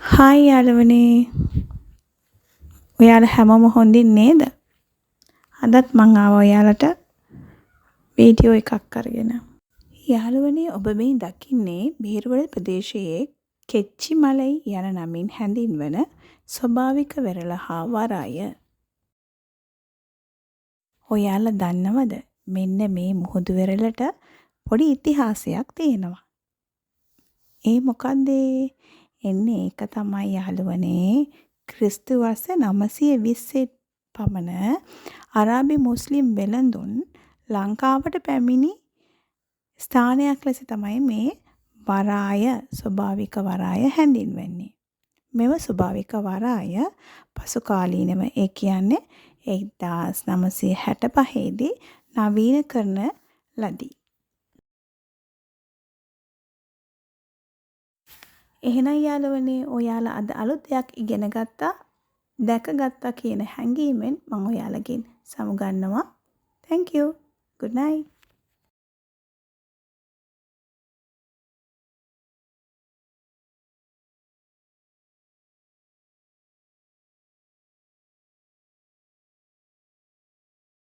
Hi යාළුවනේ. ඔයාලා හැමෝම හොඳින් නේද? අදත් මං ආවා ඔයාලට වීඩියෝ එකක් අරගෙන. යාළුවනේ ඔබ මේ දකින්නේ බේරුවල ප්‍රදේශයේ කෙච්චි මලයි යන නමින් හැඳින්වන ස්වභාවික වෙරළ හා වරාය. ඔයාලා දන්නවද මෙන්න මේ මුහුදු වෙරළට පොඩි ඉතිහාසයක් තියෙනවා. ඒ මොකක්ද? එන්නේ ඒක තමයි යාළුවනේ ක්‍රිස්තු වර්ෂ 920 පමණ අරාබි මුස්ලිම් වෙළඳුන් ලංකාවට පැමිණි ස්ථානයක් ලෙස තමයි මේ වරාය ස්වභාවික වරාය හැඳින්වෙන්නේ. මෙම ස්වභාවික වරාය පසු කාලීනව ඒ කියන්නේ 1965 දී නවීන කරන ලදී. එහෙනම් යාළුවනේ ඔයාලා අද අලුත් දෙයක් ඉගෙන ගත්තා, දැකගත්තා කියන හැඟීමෙන් මම ඔයාලගෙන් සමුගන්නවා. Thank you. Good night.